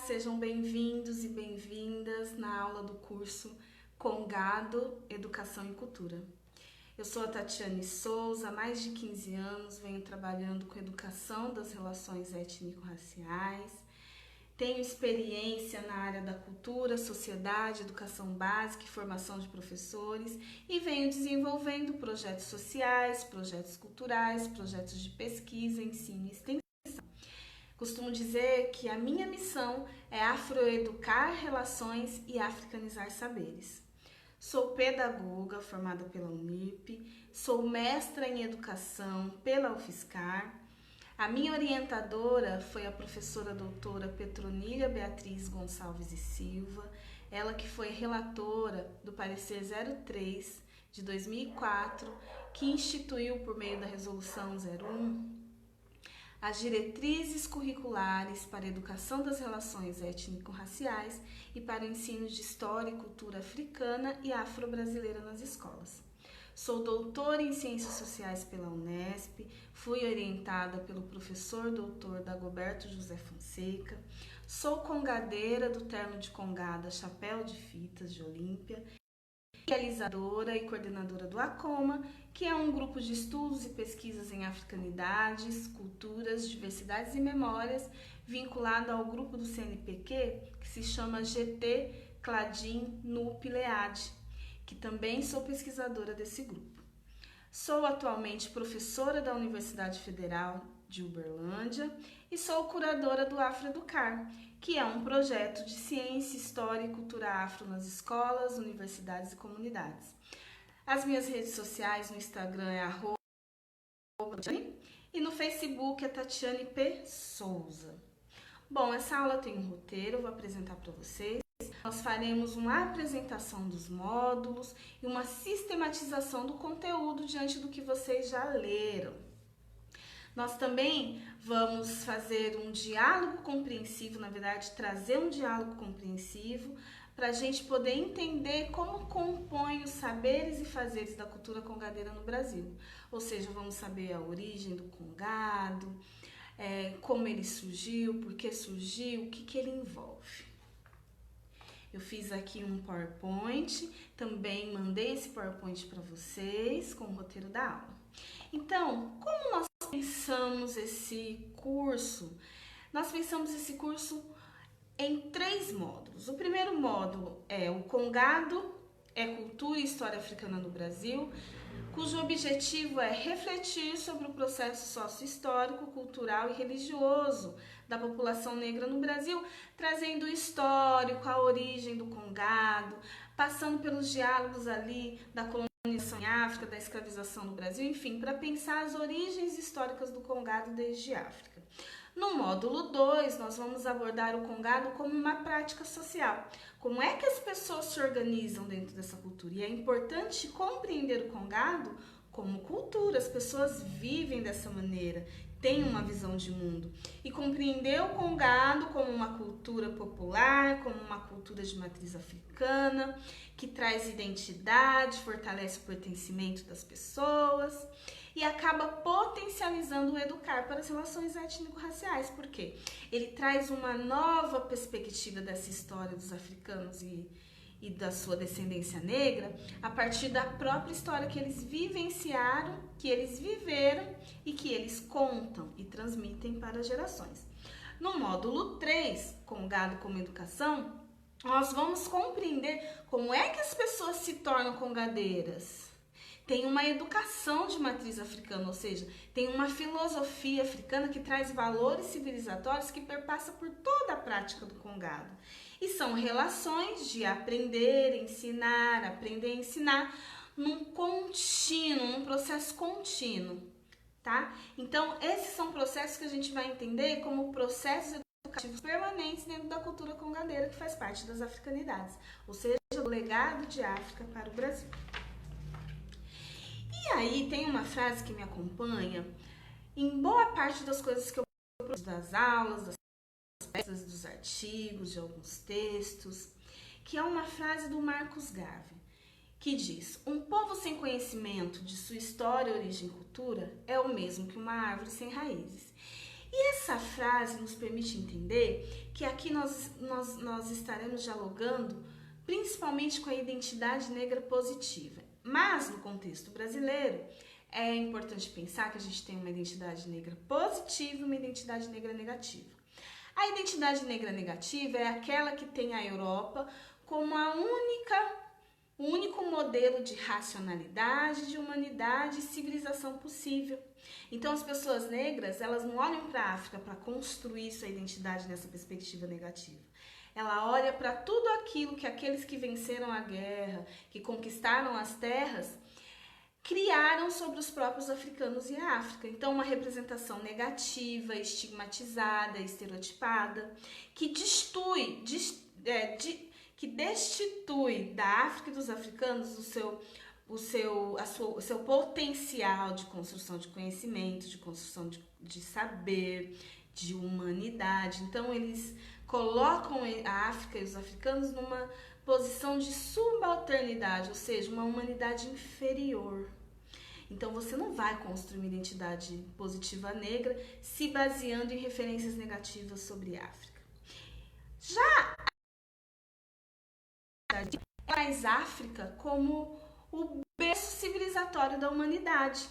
sejam bem-vindos e bem-vindas na aula do curso Congado, Educação e Cultura. Eu sou a Tatiane Souza, há mais de 15 anos venho trabalhando com educação das relações étnico-raciais, tenho experiência na área da cultura, sociedade, educação básica e formação de professores e venho desenvolvendo projetos sociais, projetos culturais, projetos de pesquisa, ensino e extensão. Costumo dizer que a minha missão é afroeducar relações e africanizar saberes. Sou pedagoga formada pela Unip, sou mestra em educação pela UFSCar. A minha orientadora foi a professora doutora Petronília Beatriz Gonçalves e Silva, ela que foi relatora do parecer 03 de 2004, que instituiu por meio da resolução 01 as diretrizes curriculares para a educação das relações étnico-raciais e para o ensino de história e cultura africana e afro-brasileira nas escolas. Sou doutora em Ciências Sociais pela Unesp, fui orientada pelo professor doutor Dagoberto José Fonseca, sou congadeira do terno de congada Chapéu de Fitas de Olímpia, realizadora e coordenadora do ACOMA, que é um grupo de estudos e pesquisas em africanidades, culturas, diversidades e memórias, vinculado ao grupo do CNPq, que se chama GT Cladim NUP LEAD, que também sou pesquisadora desse grupo. Sou atualmente professora da Universidade Federal de Uberlândia e sou curadora do Afroeducar, que é um projeto de ciência, história e cultura afro nas escolas, universidades e comunidades. As minhas redes sociais no Instagram é @Tatiane e no Facebook é Tatiane P. Souza. Bom, essa aula tem um roteiro, eu vou apresentar para vocês. Nós faremos uma apresentação dos módulos e uma sistematização do conteúdo diante do que vocês já leram. Nós também vamos fazer um diálogo compreensivo, na verdade, trazer um diálogo compreensivo para a gente poder entender como compõem os saberes e fazeres da cultura congadeira no Brasil. Ou seja, vamos saber a origem do congado, como ele surgiu, por que surgiu, o que ele envolve. Eu fiz aqui um PowerPoint, também mandei esse PowerPoint para vocês com o roteiro da aula. Então, como nós pensamos esse curso? Nós pensamos esse curso em 3 módulos. O primeiro módulo é o Congado, cultura e história africana no Brasil, cujo objetivo é refletir sobre o processo sócio-histórico, cultural e religioso da população negra no Brasil, trazendo o histórico, a origem do Congado, passando pelos diálogos ali da colonização em África, da escravização no Brasil, enfim, para pensar as origens históricas do Congado desde África. No módulo 2, nós vamos abordar o Congado como uma prática social. Como é que as pessoas se organizam dentro dessa cultura? E é importante compreender o Congado como cultura. As pessoas vivem dessa maneira, têm uma visão de mundo. E compreender o Congado como uma cultura popular, como uma cultura de matriz africana, que traz identidade, fortalece o pertencimento das pessoas e acaba potencializando o educar para as relações étnico-raciais. Por quê? Ele traz uma nova perspectiva dessa história dos africanos e da sua descendência negra a partir da própria história que eles vivenciaram, que eles viveram e que eles contam e transmitem para as gerações. No módulo 3, Congado como Educação, nós vamos compreender como é que as pessoas se tornam congadeiras. Tem uma educação de matriz africana, ou seja, tem uma filosofia africana que traz valores civilizatórios que perpassa por toda a prática do Congado. E são relações de aprender, ensinar, aprender, ensinar, num contínuo, num processo contínuo, tá? Então, esses são processos que a gente vai entender como processos educativos permanentes dentro da cultura congadeira, que faz parte das africanidades, ou seja, o legado de África para o Brasil. E aí tem uma frase que me acompanha em boa parte das coisas que eu produzo, das aulas, das peças, dos artigos, de alguns textos, que é uma frase do Marcus Garvey, que diz: um povo sem conhecimento de sua história, origem e cultura é o mesmo que uma árvore sem raízes. E essa frase nos permite entender que aqui nós estaremos dialogando principalmente com a identidade negra positiva. Mas, no contexto brasileiro, é importante pensar que a gente tem uma identidade negra positiva e uma identidade negra negativa. A identidade negra negativa é aquela que tem a Europa como o único modelo de racionalidade, de humanidade e civilização possível. Então, as pessoas negras, elas não olham para a África para construir sua identidade nessa perspectiva negativa. Ela olha para tudo aquilo que aqueles que venceram a guerra, que conquistaram as terras, criaram sobre os próprios africanos e a África. Então, uma representação negativa, estigmatizada, estereotipada, que destitui da África e dos africanos o seu potencial de construção de conhecimento, de construção de saber, de humanidade. Então, eles colocam a África e os africanos numa posição de subalternidade, ou seja, uma humanidade inferior. Então, você não vai construir uma identidade positiva negra se baseando em referências negativas sobre a África. Já traz África como o berço civilizatório da humanidade.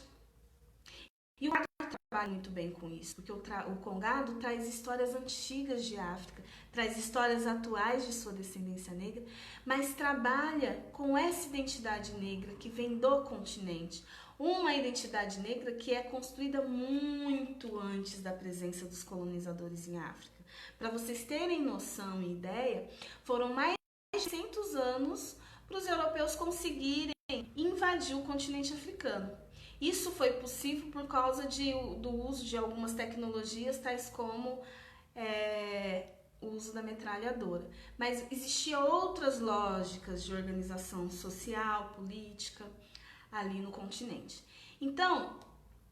E o Congado trabalha muito bem com isso, porque o Congado traz histórias antigas de África, traz histórias atuais de sua descendência negra, mas trabalha com essa identidade negra que vem do continente. Uma identidade negra que é construída muito antes da presença dos colonizadores em África. Para vocês terem noção e ideia, foram mais de 600 anos para os europeus conseguirem invadir o continente africano. Isso foi possível por causa do uso de algumas tecnologias, tais como o uso da metralhadora. Mas existiam outras lógicas de organização social, política, ali no continente. Então,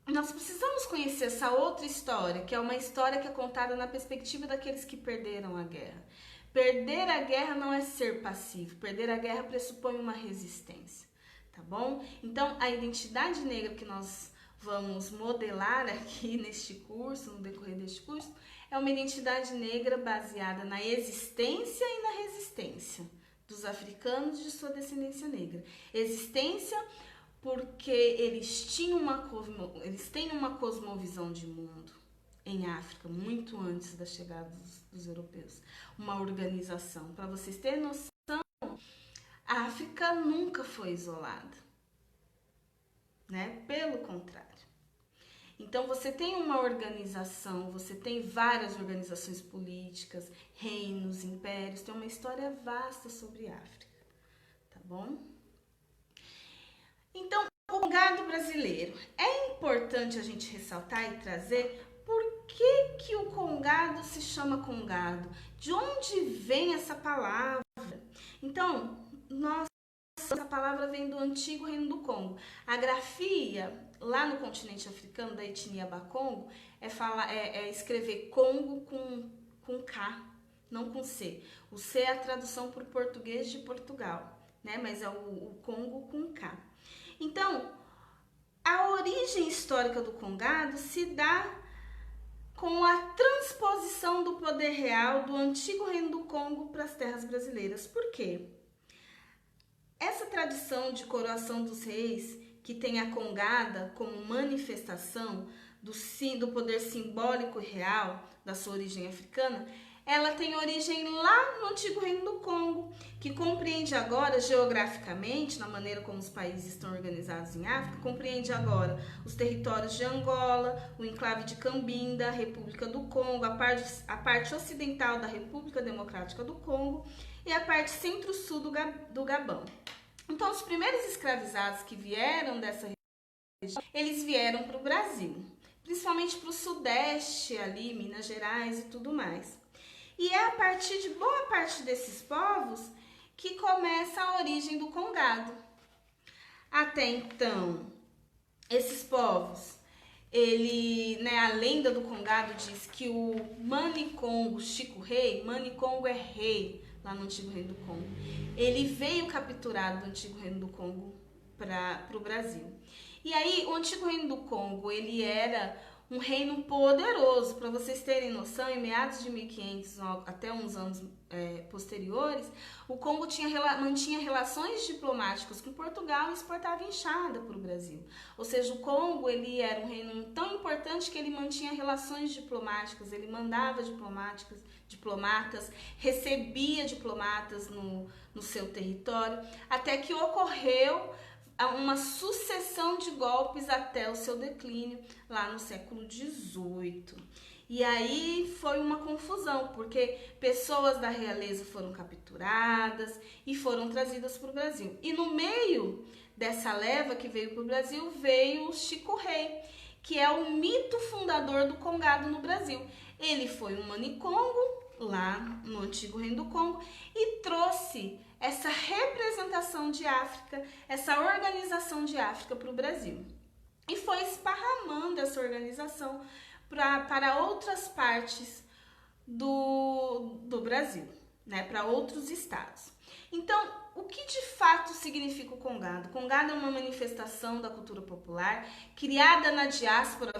nós precisamos conhecer essa outra história, que é uma história que é contada na perspectiva daqueles que perderam a guerra. Perder a guerra não é ser passivo, perder a guerra pressupõe uma resistência. Tá bom? Então, a identidade negra que nós vamos modelar aqui neste curso, no decorrer deste curso, é uma identidade negra baseada na existência e na resistência dos africanos de sua descendência negra. Existência porque eles têm uma cosmovisão de mundo em África, muito antes da chegada dos europeus. Uma organização. Para vocês terem noção, a África nunca foi isolada, né? Pelo contrário. Então, você tem uma organização, você tem várias organizações políticas, reinos, impérios, tem uma história vasta sobre a África, tá bom? Então, o Congado brasileiro. É importante a gente ressaltar e trazer por que o Congado se chama Congado, de onde vem essa palavra. Então, essa palavra vem do antigo Reino do Congo. A grafia lá no continente africano da etnia Bakongo é escrever Congo com K, não com C. O C é a tradução para o português de Portugal, né? Mas é o Congo com K. Então, a origem histórica do Congado se dá com a transposição do poder real do antigo Reino do Congo para as terras brasileiras. Por quê? Essa tradição de coroação dos reis, que tem a Congada como manifestação do poder simbólico e real da sua origem africana, ela tem origem lá no antigo Reino do Congo, que compreende agora, geograficamente, na maneira como os países estão organizados em África, compreende agora os territórios de Angola, o enclave de Cambinda, a República do Congo, a parte ocidental da República Democrática do Congo e a parte centro-sul do Gabão. Então, os primeiros escravizados que vieram dessa região, eles vieram para o Brasil, principalmente para o Sudeste, ali, Minas Gerais e tudo mais. E é a partir de boa parte desses povos que começa a origem do Congado. Até então, esses povos, a lenda do Congado diz que o Manicongo, Chico Rei, Manicongo é rei lá no antigo Reino do Congo. Ele veio capturado do antigo Reino do Congo para o Brasil. E aí, o antigo Reino do Congo, ele era um reino poderoso. Para vocês terem noção, em meados de 1500 até uns anos posteriores, o Congo mantinha relações diplomáticas com Portugal e exportava enxada para o Brasil. Ou seja, o Congo ele era um reino tão importante que ele mantinha relações diplomáticas, ele mandava diplomatas, recebia diplomatas no seu território, até que ocorreu uma sucessão de golpes até o seu declínio lá no século XVIII. E aí foi uma confusão, porque pessoas da realeza foram capturadas e foram trazidas para o Brasil. E no meio dessa leva que veio para o Brasil, veio o Chico Rei, que é o mito fundador do Congado no Brasil. Ele foi um manicongo lá no antigo Reino do Congo e trouxe essa representação de África, essa organização de África para o Brasil. E foi esparramando essa organização para outras partes do Brasil, né, para outros estados. Então, o que de fato significa o Congado? O Congado é uma manifestação da cultura popular criada na diáspora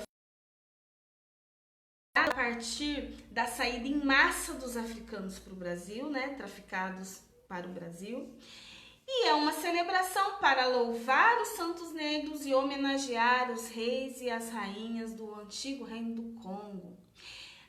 a partir da saída em massa dos africanos para o Brasil, né, traficados para o Brasil. E é uma celebração para louvar os santos negros e homenagear os reis e as rainhas do antigo reino do Congo.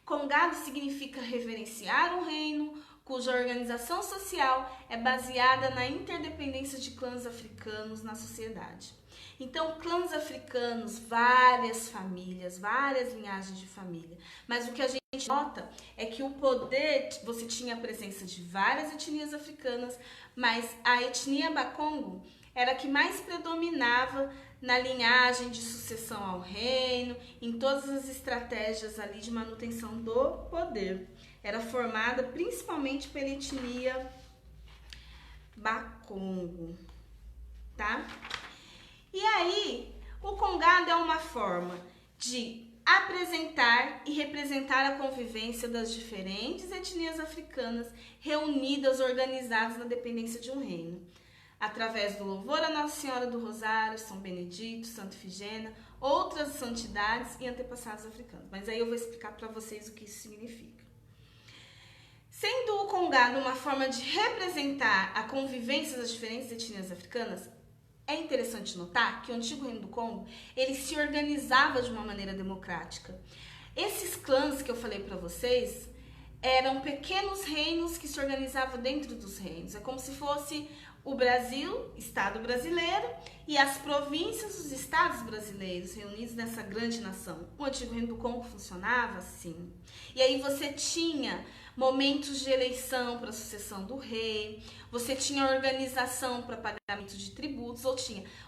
Congado significa reverenciar um reino cuja organização social é baseada na interdependência de clãs africanos na sociedade. Então, clãs africanos, várias famílias, várias linhagens de família. Mas o que a gente nota é que o poder, você tinha a presença de várias etnias africanas, mas a etnia Bakongo era a que mais predominava na linhagem de sucessão ao reino, em todas as estratégias ali de manutenção do poder. Era formada principalmente pela etnia Bakongo, tá? E aí, o Congado é uma forma de apresentar e representar a convivência das diferentes etnias africanas reunidas, organizadas na dependência de um reino, através do louvor a Nossa Senhora do Rosário, São Benedito, Santa Ifigênia, outras santidades e antepassados africanos. Mas aí eu vou explicar para vocês o que isso significa. Sendo o Congado uma forma de representar a convivência das diferentes etnias africanas, é interessante notar que o antigo reino do Congo, ele se organizava de uma maneira democrática. Esses clãs que eu falei para vocês eram pequenos reinos que se organizavam dentro dos reinos. É como se fosse o Brasil, Estado brasileiro, e as províncias dos estados brasileiros reunidos nessa grande nação. O antigo reino do Congo funcionava assim. E aí você tinha momentos de eleição para a sucessão do rei, você tinha organização para pagamento de tributos,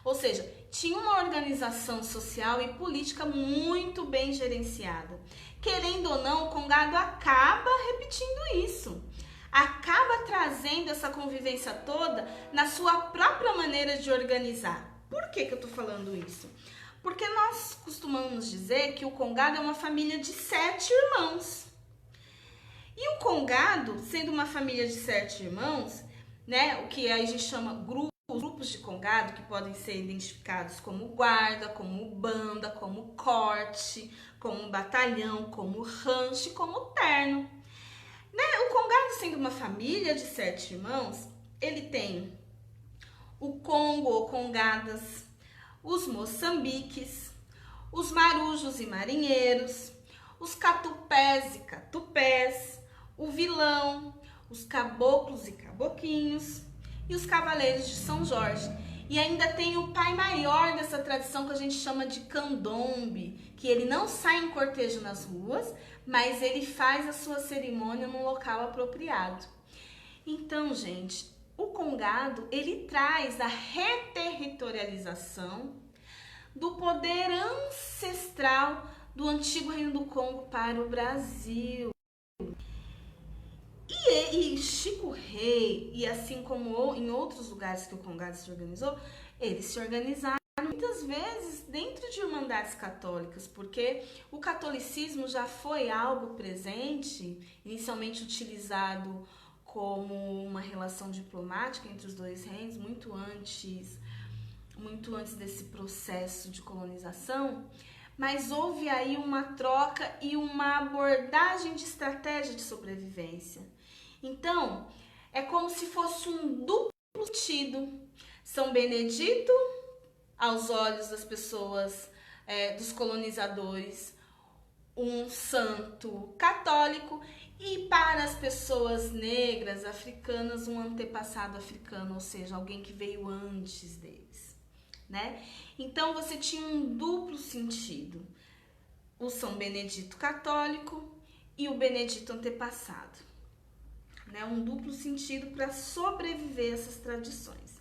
ou seja, tinha uma organização social e política muito bem gerenciada. Querendo ou não, o Congado acaba repetindo isso. Acaba trazendo essa convivência toda na sua própria maneira de organizar. Por que eu tô falando isso? Porque nós costumamos dizer que o Congado é uma família de 7 irmãos. E o Congado, sendo uma família de 7 irmãos, né, o que a gente chama grupos de Congado, que podem ser identificados como guarda, como banda, como corte, como batalhão, como rancho, como terno. Né? O Congado, sendo uma família de 7 irmãos, ele tem o Congo ou Congadas, os Moçambiques, os Marujos e Marinheiros, os Catupés e Catupés, o Vilão, os Caboclos e Caboquinhos e os Cavaleiros de São Jorge. E ainda tem o pai maior dessa tradição que a gente chama de candombe, que ele não sai em cortejo nas ruas, mas ele faz a sua cerimônia num local apropriado. Então, gente, o Congado, ele traz a reterritorialização do poder ancestral do antigo Reino do Congo para o Brasil. E Chico Rei, e assim como em outros lugares que o Congado se organizou, eles se organizaram muitas vezes dentro de irmandades católicas, porque o catolicismo já foi algo presente, inicialmente utilizado como uma relação diplomática entre os dois reinos, muito antes desse processo de colonização, mas houve aí uma troca e uma abordagem de estratégia de sobrevivência. Então, é como se fosse um duplo sentido. São Benedito, aos olhos das pessoas, dos colonizadores, um santo católico, e para as pessoas negras, africanas, um antepassado africano, ou seja, alguém que veio antes deles, né? Então você tinha um duplo sentido, o São Benedito católico e o Benedito antepassado, né? Um duplo sentido para sobreviver essas tradições.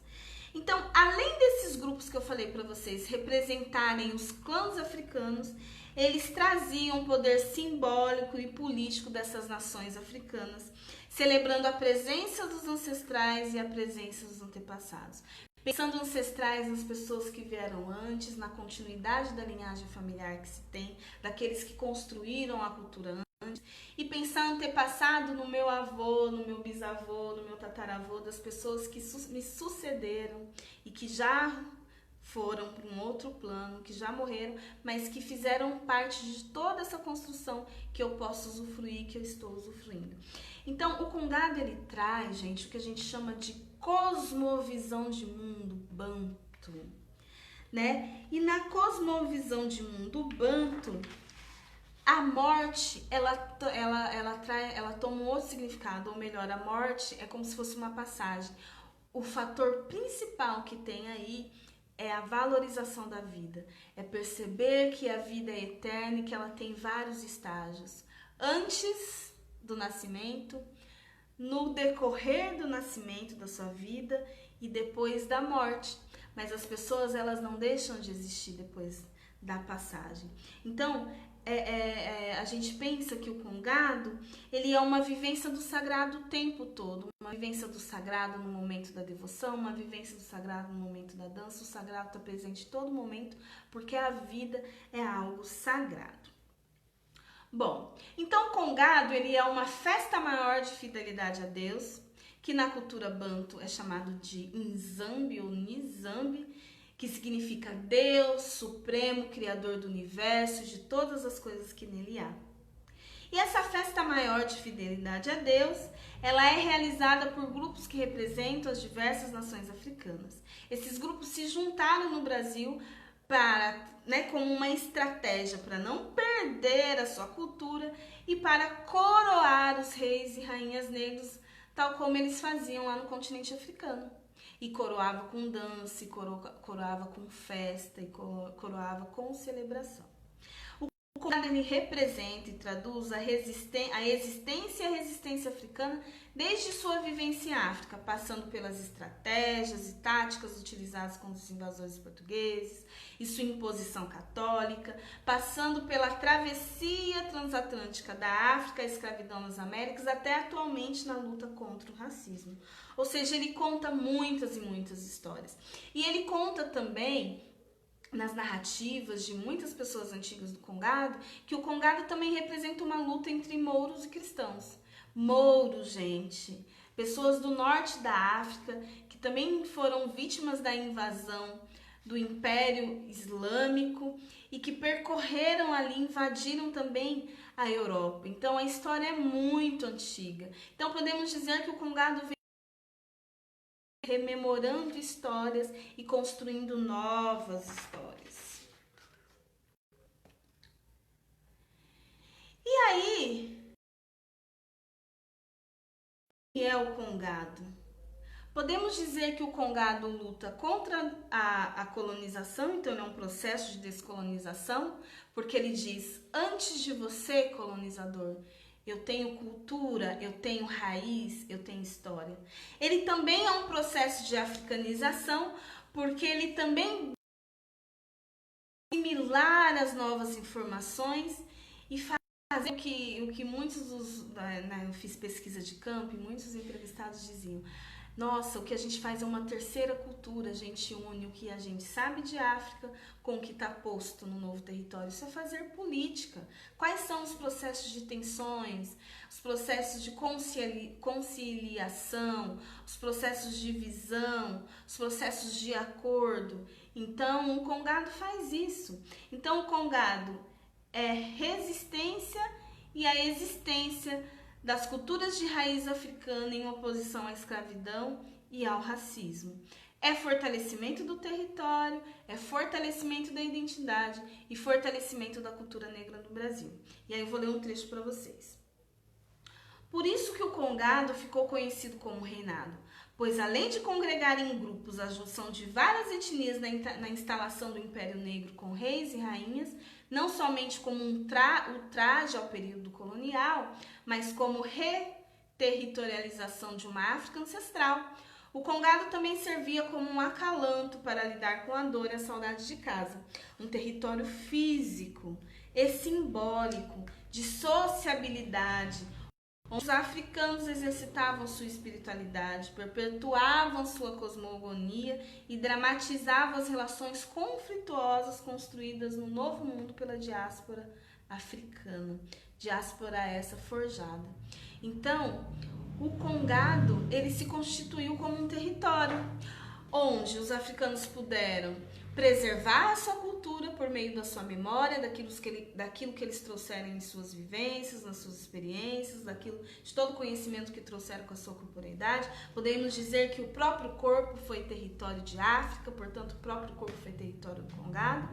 Então, além desses grupos que eu falei para vocês representarem os clãs africanos, eles traziam o poder simbólico e político dessas nações africanas, celebrando a presença dos ancestrais e a presença dos antepassados. Pensando ancestrais nas pessoas que vieram antes, na continuidade da linhagem familiar que se tem, daqueles que construíram a cultura antes, e pensar antepassado no meu avô, no meu bisavô, no meu tataravô, das pessoas que me sucederam e que já foram para um outro plano, que já morreram, mas que fizeram parte de toda essa construção que eu posso usufruir, que eu estou usufruindo. Então, o Congado, ele traz, gente, o que a gente chama de cosmovisão de mundo banto, né? E na cosmovisão de mundo banto, a morte, ela toma um outro significado, ou melhor, a morte é como se fosse uma passagem. O fator principal que tem aí é a valorização da vida, é perceber que a vida é eterna e que ela tem vários estágios. Antes do nascimento, no decorrer do nascimento da sua vida e depois da morte. Mas as pessoas, elas não deixam de existir depois da passagem. Então, a gente pensa que o Congado, ele é uma vivência do sagrado o tempo todo, uma vivência do sagrado no momento da devoção, uma vivência do sagrado no momento da dança. O sagrado está presente em todo momento, porque a vida é algo sagrado. Bom, então o Congado, ele é uma festa maior de fidelidade a Deus, que na cultura banto é chamado de Nzambi ou Nizambi, que significa Deus Supremo, Criador do Universo, de todas as coisas que nele há. E essa festa maior de fidelidade a Deus, ela é realizada por grupos que representam as diversas nações africanas. Esses grupos se juntaram no Brasil como uma estratégia para não perder a sua cultura e para coroar os reis e rainhas negros, tal como eles faziam lá no continente africano. E coroava com dança, e coroava com festa, e coroava com celebração. O Congado, ele representa e traduz a existência e a resistência africana desde sua vivência em África, passando pelas estratégias e táticas utilizadas contra os invasores portugueses e sua imposição católica, passando pela travessia transatlântica da África, a escravidão nas Américas, até atualmente na luta contra o racismo. Ou seja, ele conta muitas e muitas histórias. E ele conta também, nas narrativas de muitas pessoas antigas do Congado, que o Congado também representa uma luta entre mouros e cristãos. Mouros, gente, pessoas do norte da África, que também foram vítimas da invasão do Império Islâmico e que percorreram ali, invadiram também a Europa. Então a história é muito antiga. Então podemos dizer que o Congado vem rememorando histórias e construindo novas histórias. E aí, o que é o Congado? Podemos dizer que o Congado luta contra a colonização, então ele é um processo de descolonização, porque ele diz, antes de você, colonizador, eu tenho cultura, eu tenho raiz, eu tenho história. Ele também é um processo de africanização, porque ele também assimilar as novas informações e fazer o que muitos eu fiz pesquisa de campo e muitos entrevistados diziam. Nossa, o que a gente faz é uma terceira cultura, a gente une o que a gente sabe de África com o que está posto no novo território. Isso é fazer política. Quais são os processos de tensões, os processos de conciliação, os processos de visão, os processos de acordo Então, o Congado faz isso. Então, o Congado é resistência e a existência das culturas de raiz africana em oposição à escravidão e ao racismo. É fortalecimento do território, é fortalecimento da identidade e fortalecimento da cultura negra no Brasil. E aí eu vou ler um trecho para vocês. Por isso que o Congado ficou conhecido como reinado, pois além de congregar em grupos a junção de várias etnias na instalação do Império Negro com reis e rainhas, não somente como o traje ao período colonial, mas como reterritorialização de uma África ancestral, o Congado também servia como um acalanto para lidar com a dor e a saudade de casa, um território físico e simbólico de sociabilidade, onde os africanos exercitavam sua espiritualidade, perpetuavam sua cosmogonia e dramatizavam as relações conflituosas construídas no Novo Mundo pela diáspora africana, diáspora essa forjada. Então, o Congado, ele se constituiu como um território onde os africanos puderam preservar a sua cultura por meio da sua memória, daquilo que eles trouxeram em suas vivências, nas suas experiências, de todo o conhecimento que trouxeram com a sua corporeidade. Podemos dizer que o próprio corpo foi território de África, portanto, o próprio corpo foi território do Congado.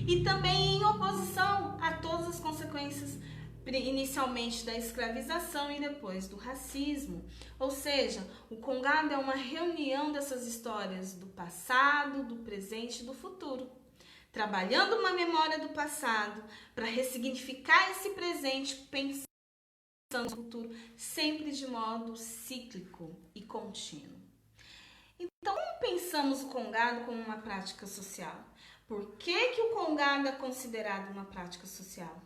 E também em oposição a todas as consequências inicialmente da escravização e depois do racismo. Ou seja, o Congado é uma reunião dessas histórias do passado, do presente e do futuro, trabalhando uma memória do passado para ressignificar esse presente, pensando no futuro, sempre de modo cíclico e contínuo. Então, como pensamos o Congado como uma prática social? Por que o Congado é considerado uma prática social?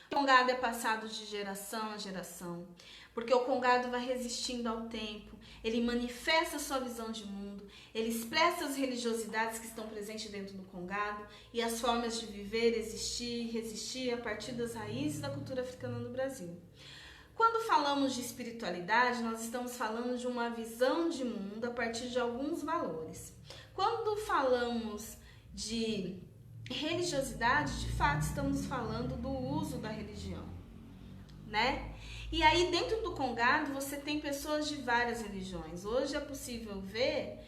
O Congado é passado de geração a geração, porque o Congado vai resistindo ao tempo, ele manifesta sua visão de mundo, ele expressa as religiosidades que estão presentes dentro do Congado e as formas de viver, existir e resistir a partir das raízes da cultura africana no Brasil. Quando falamos de espiritualidade, nós estamos falando de uma visão de mundo a partir de alguns valores. Quando falamos de religiosidade, de fato, estamos falando do uso da religião, né? E aí, dentro do Congado, você tem pessoas de várias religiões. Hoje é possível ver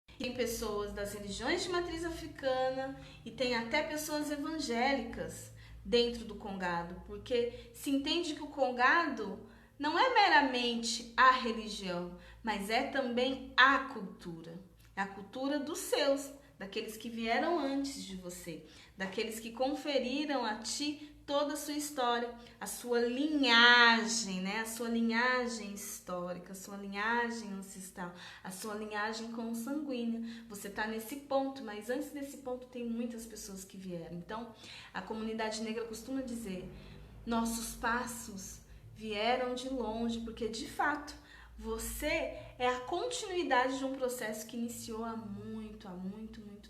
que tem pessoas das religiões de matriz africana e tem até pessoas evangélicas dentro do Congado, porque se entende que o Congado não é meramente a religião, mas é também a cultura. É a cultura dos seus, daqueles que vieram antes de você, daqueles que conferiram a ti toda a sua história, a sua linhagem, né? A sua linhagem histórica, a sua linhagem ancestral, a sua linhagem consanguínea. Você está nesse ponto, mas antes desse ponto tem muitas pessoas que vieram. Então, a comunidade negra costuma dizer, nossos passos vieram de longe, porque de fato, você é a continuidade de um processo que iniciou há muito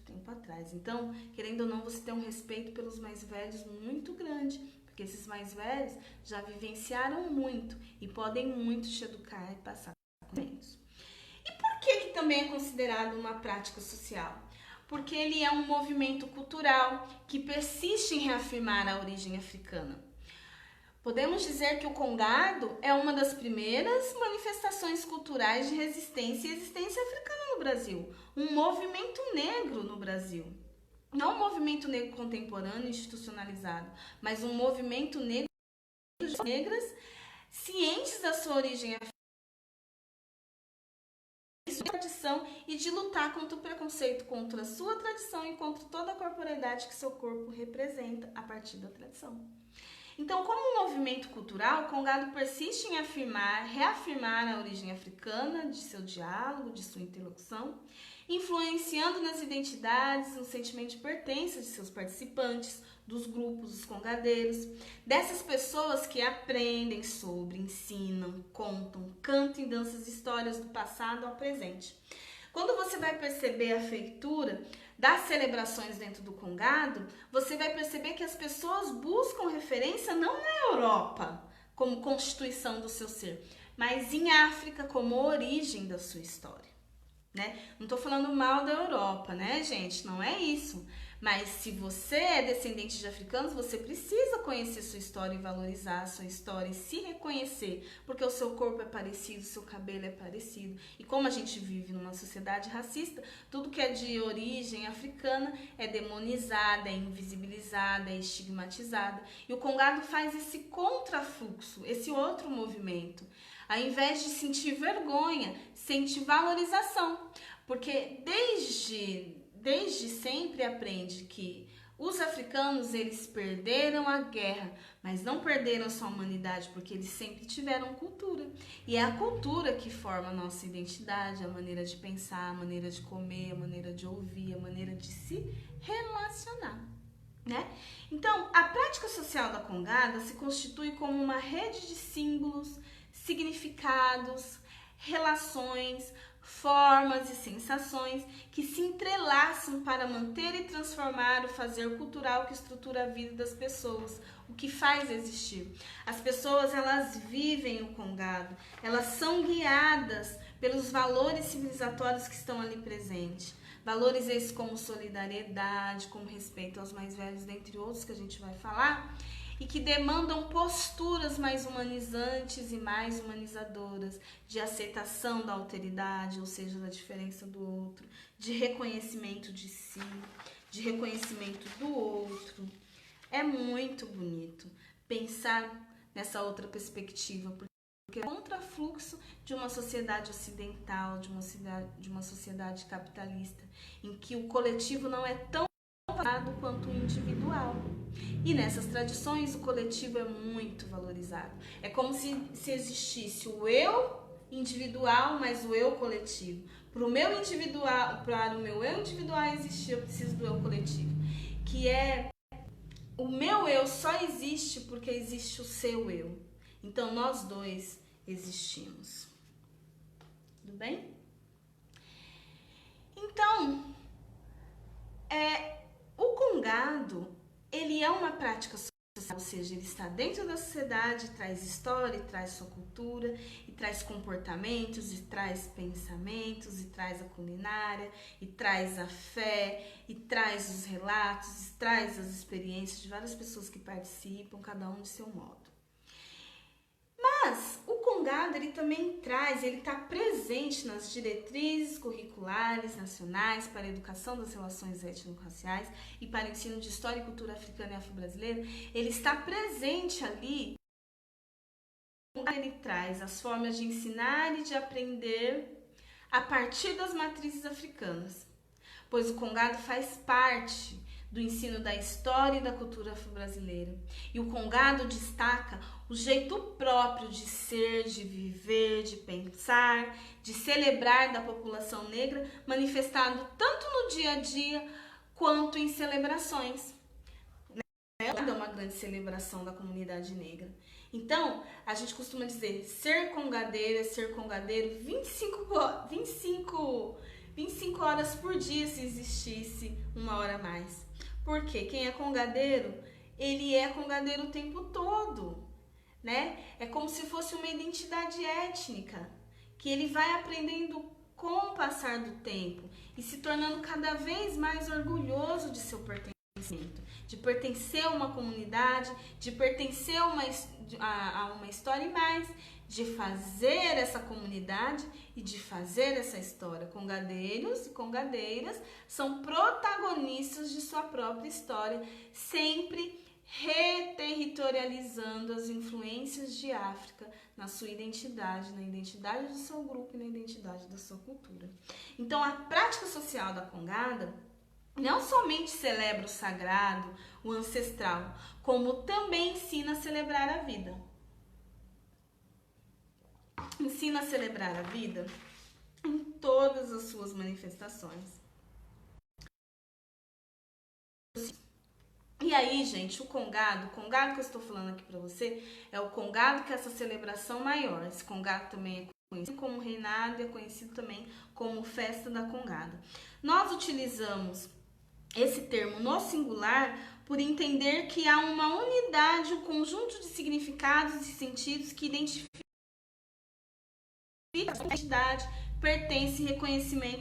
tempo atrás. Então, querendo ou não, você tem um respeito pelos mais velhos muito grande, porque esses mais velhos já vivenciaram muito e podem muito te educar e passar conhecimentos. E por que também é considerado uma prática social? Porque ele é um movimento cultural que persiste em reafirmar a origem africana. Podemos dizer que o Congado é uma das primeiras manifestações culturais de resistência e existência africana no Brasil. Um movimento negro no Brasil. Não um movimento negro contemporâneo institucionalizado, mas um movimento negro de negras cientes da sua origem africana, sua tradição e de lutar contra o preconceito, contra a sua tradição e contra toda a corporeidade que seu corpo representa a partir da tradição. Então, como um movimento cultural, o Congado persiste em reafirmar a origem africana de seu diálogo, de sua interlocução, influenciando nas identidades, no sentimento de pertença de seus participantes, dos grupos, dos congadeiros, dessas pessoas que aprendem sobre, ensinam, contam, cantam e dançam as histórias do passado ao presente. Quando você vai perceber a feitura das celebrações dentro do Congado, você vai perceber que as pessoas buscam referência não na Europa como constituição do seu ser, mas em África como origem da sua história. né? Não tô falando mal da Europa, né, gente? Não é isso. Mas se você é descendente de africanos, você precisa conhecer sua história e valorizar a sua história e se reconhecer, porque o seu corpo é parecido, o seu cabelo é parecido. E como a gente vive numa sociedade racista, tudo que é de origem africana é demonizada, é invisibilizada, é estigmatizada. E o Congado faz esse contrafluxo, esse outro movimento. Ao invés de sentir vergonha, sente valorização. Porque desde sempre aprende que os africanos, eles perderam a guerra, mas não perderam sua humanidade, porque eles sempre tiveram cultura. E é a cultura que forma a nossa identidade, a maneira de pensar, a maneira de comer, a maneira de ouvir, a maneira de se relacionar, né? Então, a prática social da Congada se constitui como uma rede de símbolos, significados, relações, formas e sensações que se entrelaçam para manter e transformar o fazer cultural que estrutura a vida das pessoas, o que faz existir. As pessoas, elas vivem o Congado, elas são guiadas pelos valores civilizatórios que estão ali presentes. Valores esses como solidariedade, como respeito aos mais velhos, dentre outros que a gente vai falar, e que demandam posturas mais humanizantes e mais humanizadoras, de aceitação da alteridade, ou seja, da diferença do outro, de reconhecimento de si, de reconhecimento do outro. É muito bonito pensar nessa outra perspectiva, porque é contrafluxo de uma sociedade ocidental, de uma sociedade capitalista, em que o coletivo não é tão valorizado quanto o individual. E nessas tradições o coletivo é muito valorizado. É como se existisse o eu individual, mas o eu coletivo. Para o meu eu individual existir, eu preciso do eu coletivo. Que é o meu eu só existe porque existe o seu eu. Então nós dois existimos. Tudo bem? Então, o Congado, ele é uma prática social, ou seja, ele está dentro da sociedade, traz história, traz sua cultura, e traz comportamentos, e traz pensamentos, e traz a culinária, e traz a fé, e traz os relatos, e traz as experiências de várias pessoas que participam, cada um de seu modo. Mas o Congado, ele também ele está presente nas diretrizes curriculares nacionais para a educação das relações étnico-raciais e para o ensino de história e cultura africana e afro-brasileira. Ele está presente ali. Ele traz as formas de ensinar e de aprender a partir das matrizes africanas, pois o Congado faz parte do ensino da história e da cultura afro-brasileira. E o Congado destaca o jeito próprio de ser, de viver, de pensar, de celebrar da população negra, manifestado tanto no dia a dia quanto em celebrações. É uma grande celebração da comunidade negra. Então, a gente costuma dizer, ser congadeiro é ser congadeiro 25 horas por dia, se existisse uma hora a mais. Porque quem é congadeiro, ele é congadeiro o tempo todo, né? É como se fosse uma identidade étnica, que ele vai aprendendo com o passar do tempo e se tornando cada vez mais orgulhoso de seu pertencimento, de pertencer a uma comunidade, de pertencer a uma história e mais, de fazer essa comunidade e de fazer essa história. Congadeiros e congadeiras são protagonistas de sua própria história, sempre reterritorializando as influências de África na sua identidade, na identidade do seu grupo e na identidade da sua cultura. Então, a prática social da Congada não somente celebra o sagrado, o ancestral, como também ensina a celebrar a vida. Ensina a celebrar a vida em todas as suas manifestações. E aí, gente, o Congado que eu estou falando aqui para você, é o Congado que é essa celebração maior. Esse Congado também é conhecido como reinado e é conhecido também como festa da Congada. Nós utilizamos esse termo no singular por entender que há uma unidade, um conjunto de significados e sentidos que identificam a identidade, pertence e reconhecimento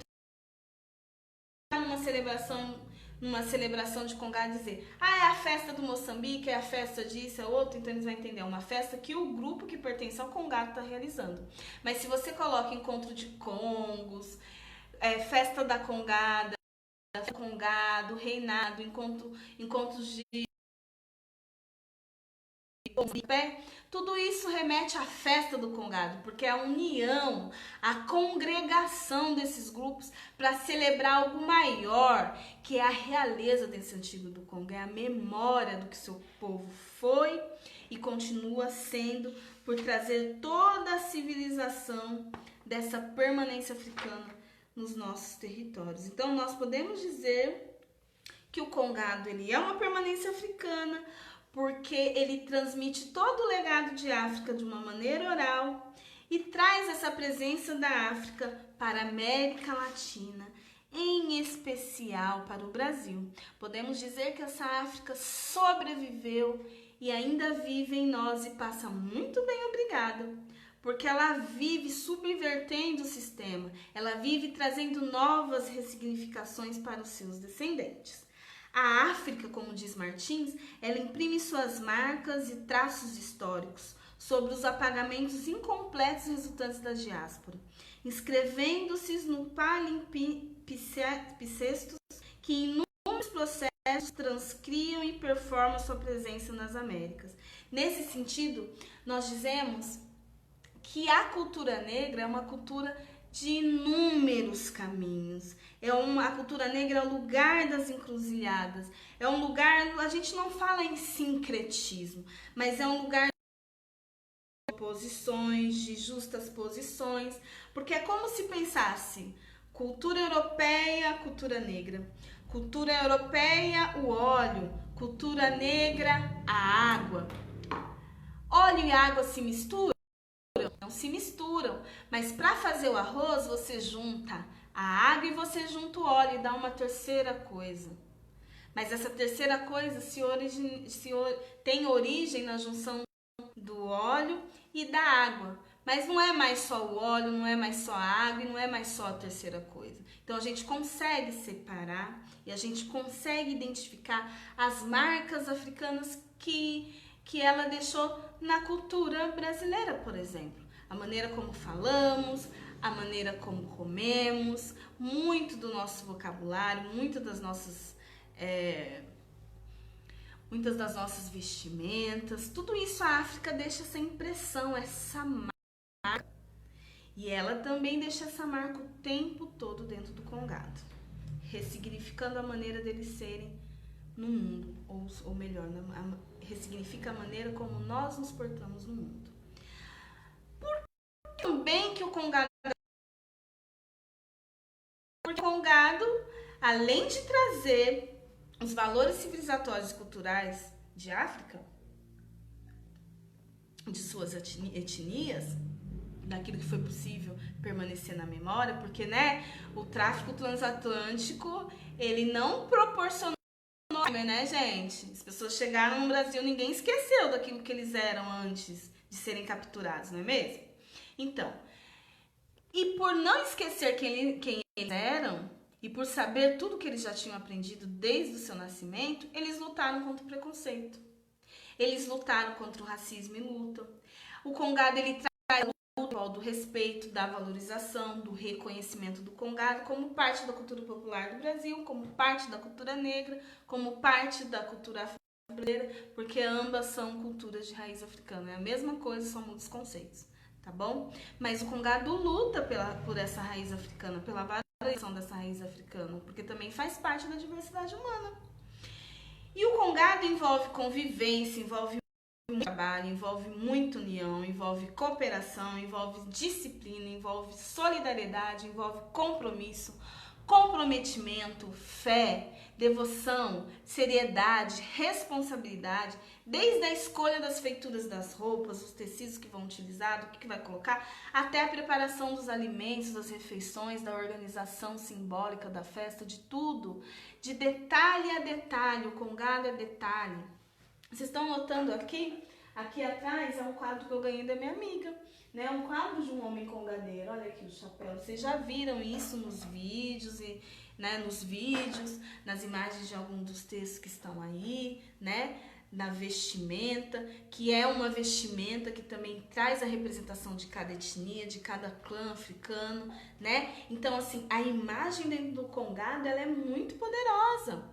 numa celebração de Congado dizer, é a festa do Moçambique, é a festa disso, é outro, então eles vão entender, é uma festa que o grupo que pertence ao Congado está realizando. Mas se você coloca encontro de congos, festa da Congada, Congado, reinado, encontros de pé, tudo isso remete à festa do Congado, porque é a união, a congregação desses grupos para celebrar algo maior, que é a realeza desse antigo do Congo, é a memória do que seu povo foi e continua sendo, por trazer toda a civilização dessa permanência africana nos nossos territórios. Então nós podemos dizer que o Congado ele é uma permanência africana, porque ele transmite todo o legado de África de uma maneira oral e traz essa presença da África para a América Latina, em especial para o Brasil. Podemos dizer que essa África sobreviveu e ainda vive em nós e passa muito bem, obrigada, porque ela vive subvertendo o sistema, ela vive trazendo novas ressignificações para os seus descendentes. A África, como diz Martins, ela imprime suas marcas e traços históricos sobre os apagamentos incompletos resultantes da diáspora, inscrevendo-se no palimpsestos que em inúmeros processos transcriam e performam sua presença nas Américas. Nesse sentido, nós dizemos que a cultura negra é uma cultura de inúmeros caminhos. A cultura negra é o lugar das encruzilhadas. É um lugar, a gente não fala em sincretismo, mas é um lugar de posições, de justas posições, porque é como se pensasse cultura europeia, cultura negra. Cultura europeia, o óleo. Cultura negra, a água. Óleo e água se misturam? Não se misturam, mas para fazer o arroz você junta a água e você junta o óleo e dá uma terceira coisa. Mas essa terceira coisa tem origem na junção do óleo e da água. Mas não é mais só o óleo, não é mais só a água e não é mais só a terceira coisa. Então a gente consegue separar e a gente consegue identificar as marcas africanas que ela deixou na cultura brasileira, por exemplo. A maneira como falamos, a maneira como comemos, muito do nosso vocabulário, muitas das nossas vestimentas, tudo isso a África deixa essa impressão, essa marca. E ela também deixa essa marca o tempo todo dentro do Congado, ressignificando a maneira deles serem no mundo, ou melhor, ressignifica a maneira como nós nos portamos no mundo. Também que o Congado, além de trazer os valores civilizatórios e culturais de África, de suas etnias, daquilo que foi possível permanecer na memória, porque o tráfico transatlântico, ele não proporcionou, né, gente? As pessoas chegaram no Brasil, ninguém esqueceu daquilo que eles eram antes de serem capturados, não é mesmo? Então, e por não esquecer quem eles eram, e por saber tudo que eles já tinham aprendido desde o seu nascimento, eles lutaram contra o preconceito. Eles lutaram contra o racismo e lutam. O Congado, ele traz o do respeito, da valorização, do reconhecimento do Congado como parte da cultura popular do Brasil, como parte da cultura negra, como parte da cultura brasileira, porque ambas são culturas de raiz africana. É a mesma coisa, só muitos conceitos. Tá bom? Mas o Congado luta por essa raiz africana, pela valorização dessa raiz africana, porque também faz parte da diversidade humana. E o Congado envolve convivência, envolve muito trabalho, envolve muita união, envolve cooperação, envolve disciplina, envolve solidariedade, envolve compromisso, comprometimento, fé, devoção, seriedade, responsabilidade, desde a escolha das feituras das roupas, os tecidos que vão utilizar, o que vai colocar, até a preparação dos alimentos, das refeições, da organização simbólica da festa, de tudo, de detalhe a detalhe. O Congado é detalhe. Vocês estão notando aqui Aqui atrás é um quadro que eu ganhei da minha amiga, né? Um quadro de um homem congadeiro. Olha aqui o chapéu. Vocês já viram isso nos vídeos né, nas imagens de alguns dos textos que estão aí, né? Na vestimenta, que é uma vestimenta que também traz a representação de cada etnia, de cada clã africano, né? Então, assim, a imagem dentro do congado, ela é muito poderosa,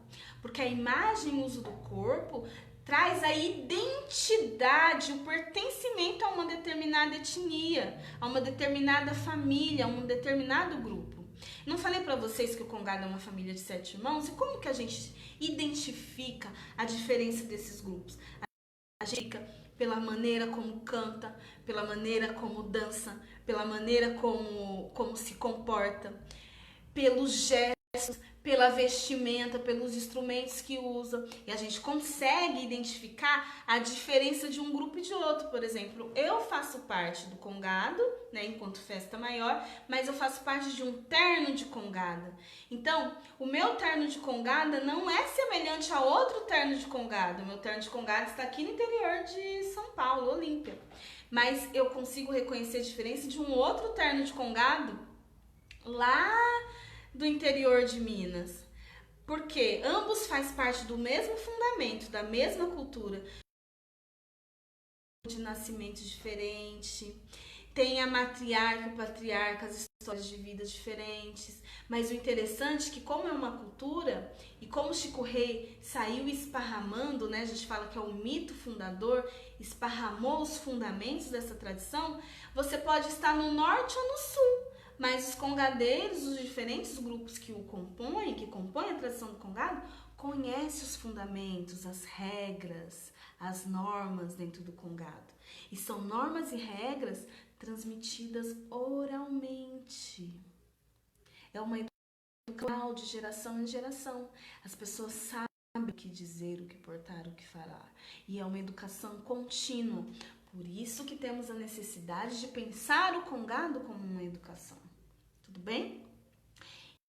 porque a imagem, o uso do corpo, traz a identidade, o pertencimento a uma determinada etnia, a uma determinada família, a um determinado grupo. Não falei para vocês que o congado é uma família de 7 irmãos? E como que a gente identifica a diferença desses grupos? A gente fica pela maneira como canta, pela maneira como dança, pela maneira como se comporta, pelos gestos, pela vestimenta, pelos instrumentos que usa, e a gente consegue identificar a diferença de um grupo e de outro. Por exemplo, eu faço parte do congado, né, enquanto festa maior, mas eu faço parte de um terno de congada. Então, o meu terno de congada não é semelhante a outro terno de congada. O meu terno de congada está aqui no interior de São Paulo, Olímpia. Mas eu consigo reconhecer a diferença de um outro terno de congado lá do interior de Minas, porque ambos faz parte do mesmo fundamento, da mesma cultura, de nascimento diferente, tem a matriarca, o patriarca, as histórias de vida diferentes, mas o interessante é que como é uma cultura, e como Chico Rei saiu esparramando, né, a gente fala que é o mito fundador, esparramou os fundamentos dessa tradição, você pode estar no norte ou no sul, mas os congadeiros, os diferentes grupos que o compõem, que compõem a tradição do congado, conhecem os fundamentos, as regras, as normas dentro do congado. E são normas e regras transmitidas oralmente. É uma educação de geração em geração. As pessoas sabem o que dizer, o que portar, o que falar. E é uma educação contínua. Por isso que temos a necessidade de pensar o congado como uma educação. Tudo bem?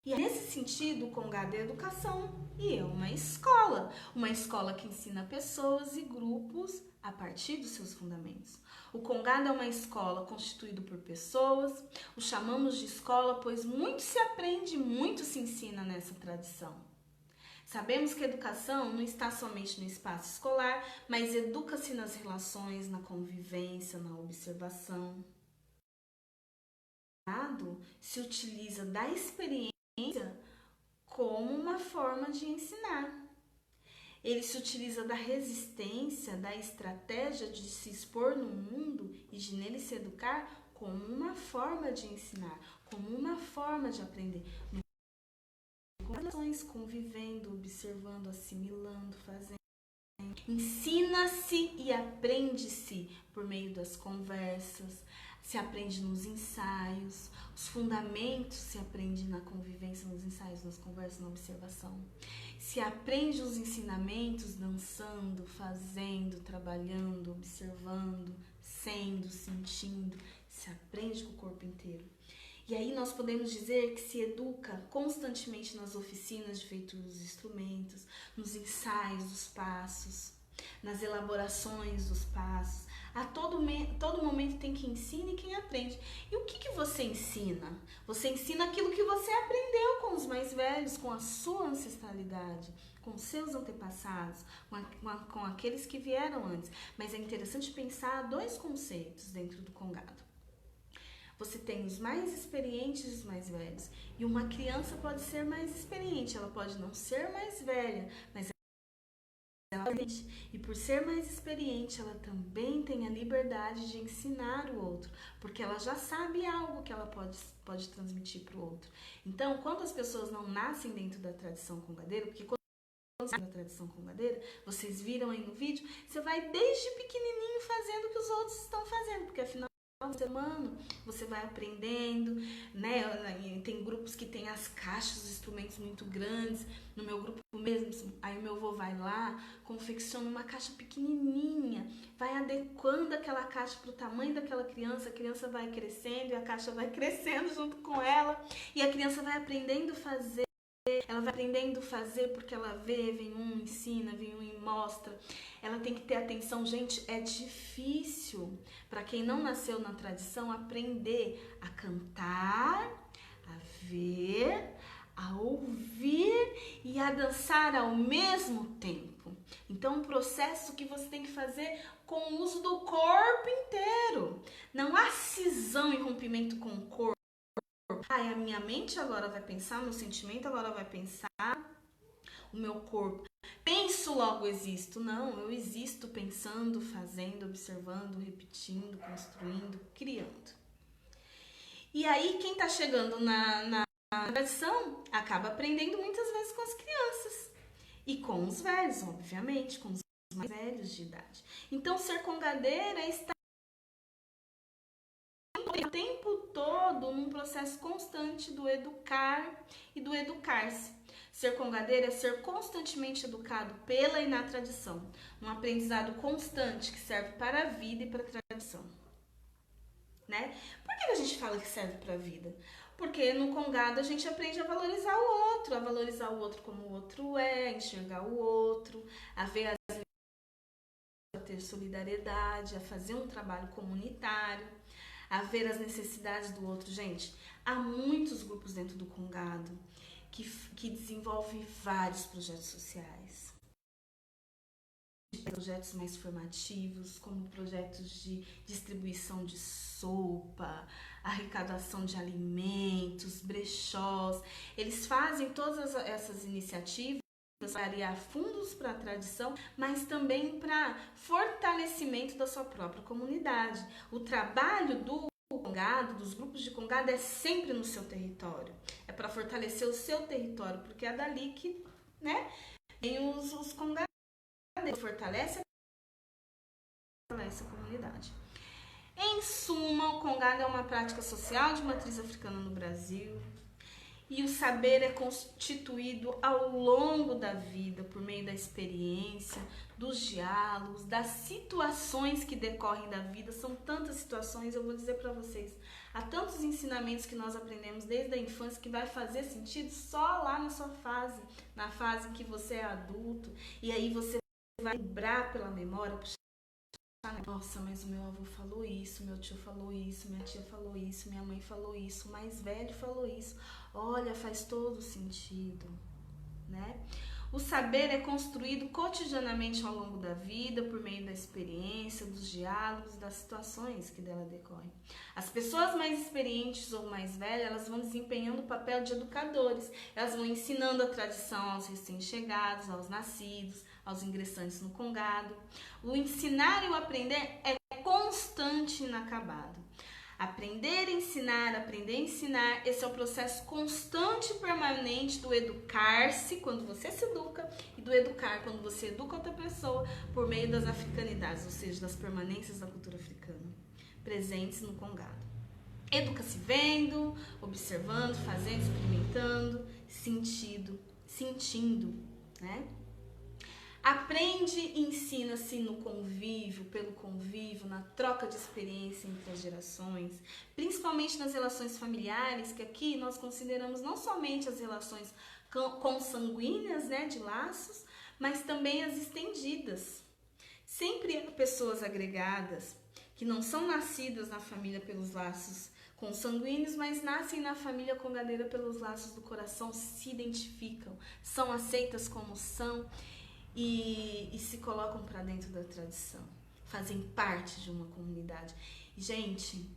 E é nesse sentido, o congado é educação e é uma escola que ensina pessoas e grupos a partir dos seus fundamentos. O congado é uma escola constituída por pessoas, o chamamos de escola, pois muito se aprende, muito se ensina nessa tradição. Sabemos que a educação não está somente no espaço escolar, mas educa-se nas relações, na convivência, na observação. O congado se utiliza da experiência como uma forma de ensinar. Ele se utiliza da resistência, da estratégia de se expor no mundo e de nele se educar como uma forma de ensinar, como uma forma de aprender. Convivendo, observando, assimilando, fazendo. Ensina-se e aprende-se por meio das conversas, se aprende nos ensaios, os fundamentos se aprende na convivência, nos ensaios, nas conversas, na observação. Se aprende os ensinamentos dançando, fazendo, trabalhando, observando, sendo, sentindo, se aprende com o corpo inteiro. E aí nós podemos dizer que se educa constantemente nas oficinas de feitura dos instrumentos, nos ensaios dos passos, nas elaborações dos passos. A todo momento tem quem ensina e quem aprende. E o que você ensina? Você ensina aquilo que você aprendeu com os mais velhos, com a sua ancestralidade, com seus antepassados, com aqueles que vieram antes. Mas é interessante pensar dois conceitos dentro do congado. Você tem os mais experientes e os mais velhos. E uma criança pode ser mais experiente, ela pode não ser mais velha, mas ela e por ser mais experiente, ela também tem a liberdade de ensinar o outro, porque ela já sabe algo que ela pode transmitir para o outro. Então, quando as pessoas não nascem dentro da tradição congadeira, porque quando você nasce na tradição congadeira, vocês viram aí no vídeo, você vai desde pequenininho fazendo o que os outros estão fazendo, porque afinal ser humano, você vai aprendendo, né? Tem grupos que tem as caixas, os instrumentos muito grandes. No meu grupo mesmo, aí o meu avô vai lá, confecciona uma caixa pequenininha, vai adequando aquela caixa para o tamanho daquela criança, a criança vai crescendo e a caixa vai crescendo junto com ela, e a criança vai aprendendo a fazer ela vai aprendendo a fazer porque ela vê, vem um ensina, vem um e mostra. Ela tem que ter atenção. Gente, é difícil para quem não nasceu na tradição aprender a cantar, a ver, a ouvir e a dançar ao mesmo tempo. Então, um processo que você tem que fazer com o uso do corpo inteiro. Não há cisão e rompimento com o corpo. Ai, a minha mente agora vai pensar, meu sentimento agora vai pensar, o meu corpo. Penso, logo existo. Não, eu existo pensando, fazendo, observando, repetindo, construindo, criando. E aí, quem tá chegando na tradição acaba aprendendo muitas vezes com as crianças. E com os velhos, obviamente, com os mais velhos de idade. Então, ser congadeira é estar o tempo todo num processo constante do educar e do educar-se. Ser congadeira é ser constantemente educado pela e na tradição, um aprendizado constante que serve para a vida e para a tradição. Né? Por que a gente fala que serve para a vida? Porque no congado a gente aprende a valorizar o outro como o outro é, a enxergar o outro, a ver as a ter solidariedade, a fazer um trabalho comunitário, a ver as necessidades do outro. Gente, há muitos grupos dentro do congado que desenvolvem vários projetos sociais. Projetos mais formativos, como projetos de distribuição de sopa, arrecadação de alimentos, brechós. Eles fazem todas essas iniciativas para criar fundos para a tradição, mas também para fortalecimento da sua própria comunidade. O trabalho do congado, dos grupos de congado, é sempre no seu território. É para fortalecer o seu território, porque é dali que, né, tem os congados. Fortalece a comunidade. Em suma, o congado é uma prática social de matriz africana no Brasil e o saber é constituído ao longo da vida por meio da experiência, dos diálogos, das situações que decorrem da vida. São tantas situações, eu vou dizer para vocês, há tantos ensinamentos que nós aprendemos desde a infância que vai fazer sentido só lá na sua fase, na fase em que você é adulto, e aí você vai lembrar pela memória, nossa, mas o meu avô falou isso, meu tio falou isso, minha tia falou isso, minha mãe falou isso, o mais velho falou isso. Olha, faz todo sentido, né? O saber é construído cotidianamente ao longo da vida, por meio da experiência, dos diálogos, das situações que dela decorrem. As pessoas mais experientes ou mais velhas, elas vão desempenhando o papel de educadores. Elas vão ensinando a tradição aos recém-chegados, aos nascidos, aos ingressantes no congado. O ensinar e o aprender é constante e inacabado. Aprender a ensinar, esse é o processo constante e permanente do educar-se, quando você se educa, e do educar, quando você educa outra pessoa, por meio das africanidades, ou seja, das permanências da cultura africana, presentes no congado. Educa-se vendo, observando, fazendo, experimentando, sentindo, né? Aprende e ensina-se no convívio, pelo convívio, na troca de experiência entre as gerações, principalmente nas relações familiares, que aqui nós consideramos não somente as relações consanguíneas, né, de laços, mas também as estendidas. Sempre pessoas agregadas, que não são nascidas na família pelos laços consanguíneos, mas nascem na família congadeira pelos laços do coração, se identificam, são aceitas como são, e se colocam para dentro da tradição, fazem parte de uma comunidade. Gente,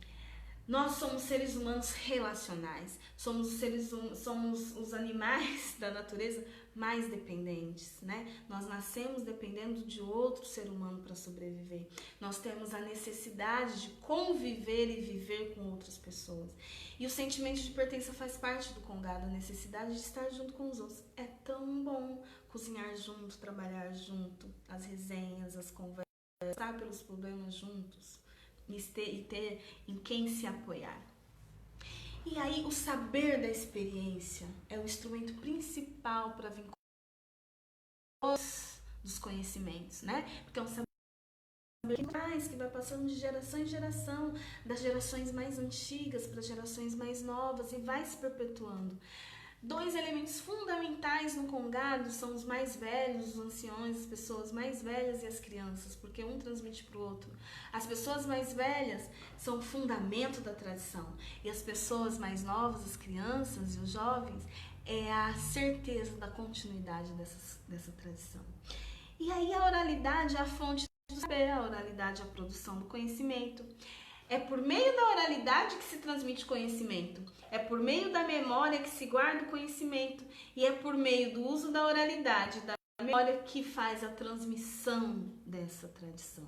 nós somos seres humanos relacionais, somos os animais da natureza mais dependentes, né? Nós nascemos dependendo de outro ser humano para sobreviver. Nós temos a necessidade de conviver e viver com outras pessoas. E o sentimento de pertença faz parte do congado, a necessidade de estar junto com os outros. É tão bom cozinhar junto, trabalhar junto, as resenhas, as conversas, passar pelos problemas juntos e ter em quem se apoiar. E aí o saber da experiência é o instrumento principal para vincular dos conhecimentos, né? Porque é um saber que vai passando de geração em geração, das gerações mais antigas para as gerações mais novas e vai se perpetuando. Dois elementos fundamentais no congado são os mais velhos, os anciões, as pessoas mais velhas e as crianças, porque um transmite para o outro. As pessoas mais velhas são o fundamento da tradição e as pessoas mais novas, as crianças e os jovens, é a certeza da continuidade dessa tradição. E aí a oralidade é a fonte do saber, a oralidade é a produção do conhecimento. É por meio da oralidade que se transmite conhecimento. É por meio da memória que se guarda o conhecimento. E é por meio do uso da oralidade, da memória, que faz a transmissão dessa tradição.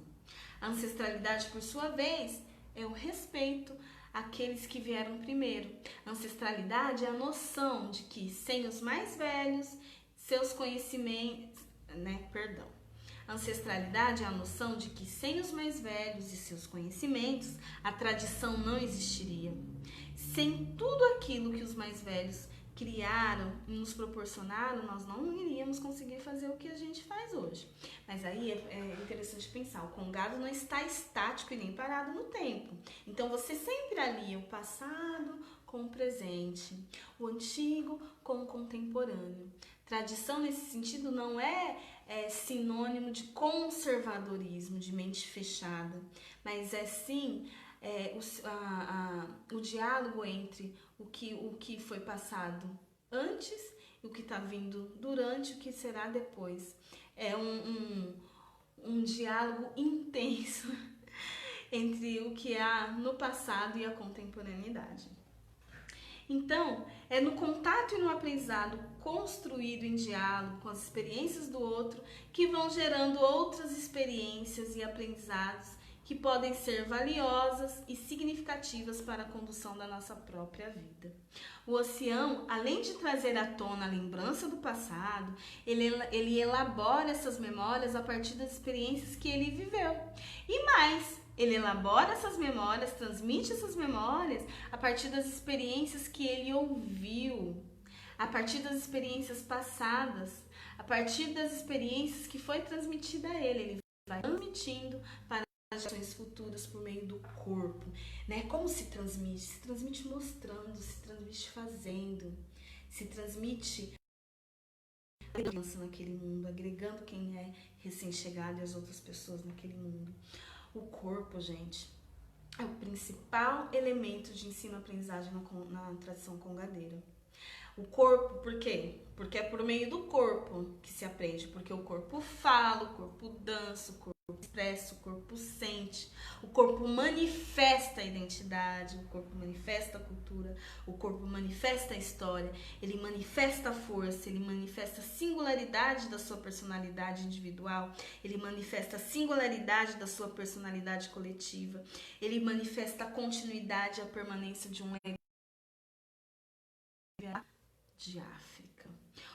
A ancestralidade, por sua vez, é o respeito àqueles que vieram primeiro. A ancestralidade é a noção de que sem os mais velhos, seus conhecimentos... A ancestralidade é a noção de que sem os mais velhos e seus conhecimentos, a tradição não existiria. Sem tudo aquilo que os mais velhos criaram e nos proporcionaram, nós não iríamos conseguir fazer o que a gente faz hoje. Mas aí é interessante pensar, o congado não está estático e nem parado no tempo. Então você sempre alia o passado com o presente, o antigo com o contemporâneo. Tradição nesse sentido não é sinônimo de conservadorismo, de mente fechada, mas é sim o diálogo entre o que foi passado antes e o que está vindo durante, o que será depois. É um diálogo intenso entre o que há no passado e a contemporaneidade. Então, é no contato e no aprendizado construído em diálogo com as experiências do outro que vão gerando outras experiências e aprendizados que podem ser valiosas e significativas para a condução da nossa própria vida. O ancião, além de trazer à tona a lembrança do passado, ele elabora essas memórias a partir das experiências que ele viveu. E mais, ele elabora essas memórias, transmite essas memórias a partir das experiências que ele ouviu, a partir das experiências passadas, a partir das experiências que foi transmitida a ele. Ele vai transmitindo para as gerações futuras por meio do corpo, né? Como se transmite? Se transmite mostrando, se transmite fazendo, se transmite naquele mundo, agregando quem é recém-chegado e as outras pessoas naquele mundo. O corpo, gente, é o principal elemento de ensino-aprendizagem na tradição congadeira. O corpo, por quê? Porque é por meio do corpo que se aprende, porque o corpo fala, o corpo dança, o corpo expressa, o corpo sente, o corpo manifesta a identidade, o corpo manifesta a cultura, o corpo manifesta a história, ele manifesta a força, ele manifesta a singularidade da sua personalidade individual, ele manifesta a singularidade da sua personalidade coletiva, ele manifesta a continuidade e a permanência de um de África.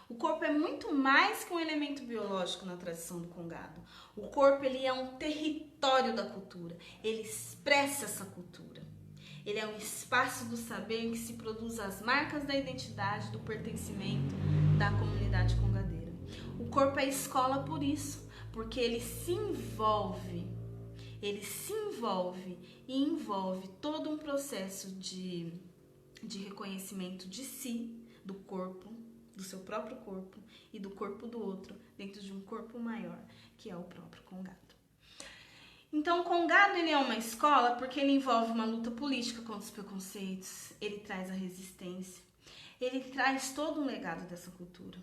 O corpo é muito mais que um elemento biológico na tradição do congado. O corpo ele é um território da cultura. Ele expressa essa cultura. Ele é um espaço do saber em que se produz as marcas da identidade, do pertencimento da comunidade congadeira. O corpo é escola por isso, porque ele se envolve e envolve todo um processo de reconhecimento de si, do corpo, do seu próprio corpo e do corpo do outro, dentro de um corpo maior, que é o próprio congado. Então, o congado ele é uma escola porque ele envolve uma luta política contra os preconceitos, ele traz a resistência, ele traz todo um legado dessa cultura.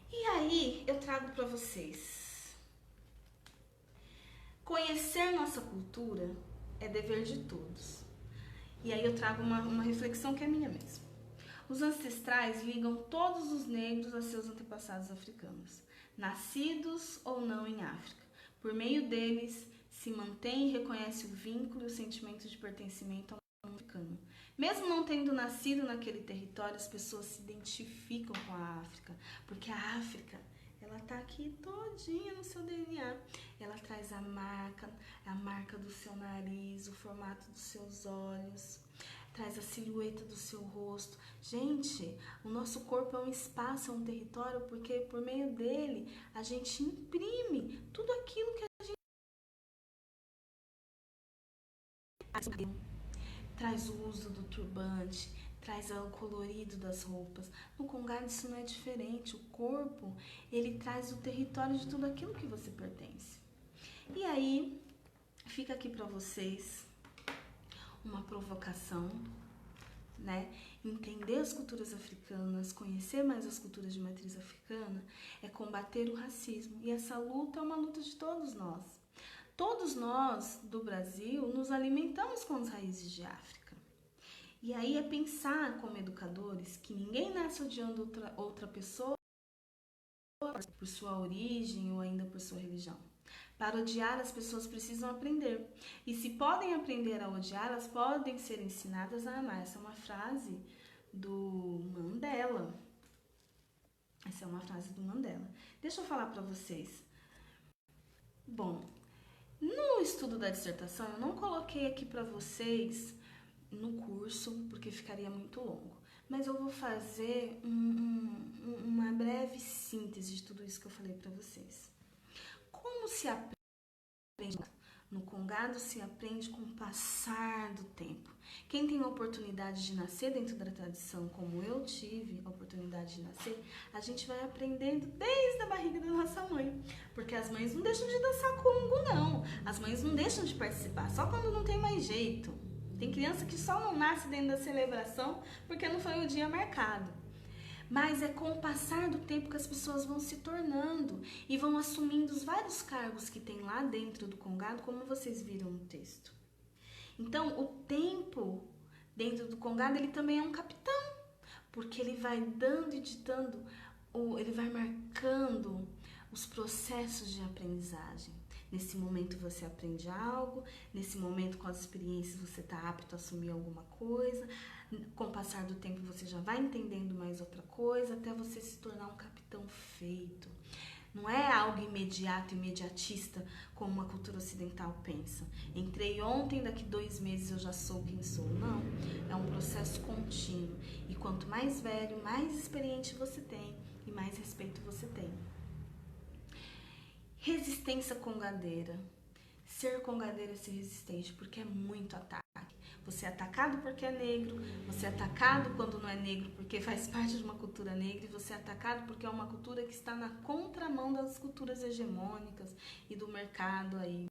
E aí, eu trago para vocês. Conhecer nossa cultura é dever de todos. E aí eu trago uma reflexão que é minha mesmo. Os ancestrais ligam todos os negros a seus antepassados africanos, nascidos ou não em África. Por meio deles, se mantém e reconhece o vínculo e o sentimento de pertencimento ao mundo africano. Mesmo não tendo nascido naquele território, as pessoas se identificam com a África, porque a África, ela tá aqui todinha no seu DNA. Ela traz a marca do seu nariz, o formato dos seus olhos, traz a silhueta do seu rosto. Gente, o nosso corpo é um espaço, é um território, porque por meio dele a gente imprime tudo aquilo que a gente... traz o uso do turbante, traz o colorido das roupas. No Congado isso não é diferente. O corpo, ele traz o território de tudo aquilo que você pertence. E aí, fica aqui para vocês uma provocação, né? Entender as culturas africanas, conhecer mais as culturas de matriz africana, é combater o racismo. E essa luta é uma luta de todos nós. Todos nós do Brasil nos alimentamos com as raízes de África. E aí é pensar como educadores que ninguém nasce odiando outra pessoa por sua origem ou ainda por sua religião. Para odiar, as pessoas precisam aprender. E se podem aprender a odiar, elas podem ser ensinadas a amar. Essa é uma frase do Mandela. Essa é uma frase do Mandela. Deixa eu falar para vocês. Bom, no estudo da dissertação, eu não coloquei aqui para vocês no curso, porque ficaria muito longo. Mas eu vou fazer uma breve síntese de tudo isso que eu falei para vocês. Como se aprende? No Congado se aprende com o passar do tempo. Quem tem a oportunidade de nascer dentro da tradição, como eu tive a oportunidade de nascer, a gente vai aprendendo desde a barriga da nossa mãe. Porque as mães não deixam de dançar Congo, não. As mães não deixam de participar, só quando não tem mais jeito. Tem criança que só não nasce dentro da celebração porque não foi o dia marcado. Mas é com o passar do tempo que as pessoas vão se tornando e vão assumindo os vários cargos que tem lá dentro do Congado, como vocês viram no texto. Então, o tempo dentro do Congado, ele também é um capitão, porque ele vai dando e ditando, ele vai marcando os processos de aprendizagem. Nesse momento você aprende algo, nesse momento com as experiências você está apto a assumir alguma coisa, com o passar do tempo você já vai entendendo mais outra coisa, até você se tornar um capitão feito. Não é algo imediato, imediatista, como uma cultura ocidental pensa. Entrei ontem, daqui 2 meses eu já sou quem sou. Não, é um processo contínuo. E quanto mais velho, mais experiente você tem e mais respeito você tem. Resistência congadeira. Ser congadeiro é ser resistente, porque é muito ataque. Você é atacado porque é negro, você é atacado quando não é negro porque faz parte de uma cultura negra, e você é atacado porque é uma cultura que está na contramão das culturas hegemônicas e do mercado aí.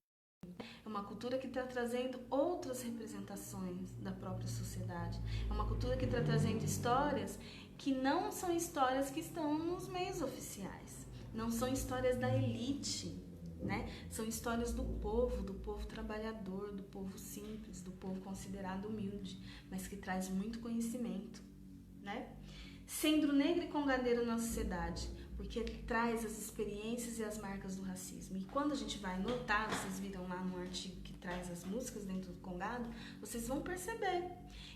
É uma cultura que está trazendo outras representações da própria sociedade. É uma cultura que está trazendo histórias que não são histórias que estão nos meios oficiais. Não são histórias da elite, né? São histórias do povo trabalhador, do povo simples, do povo considerado humilde, mas que traz muito conhecimento, né? Sendo negro e congadeiro na sociedade, porque ele traz as experiências e as marcas do racismo. E quando a gente vai notar, vocês viram lá no artigo que traz as músicas dentro do Congado, vocês vão perceber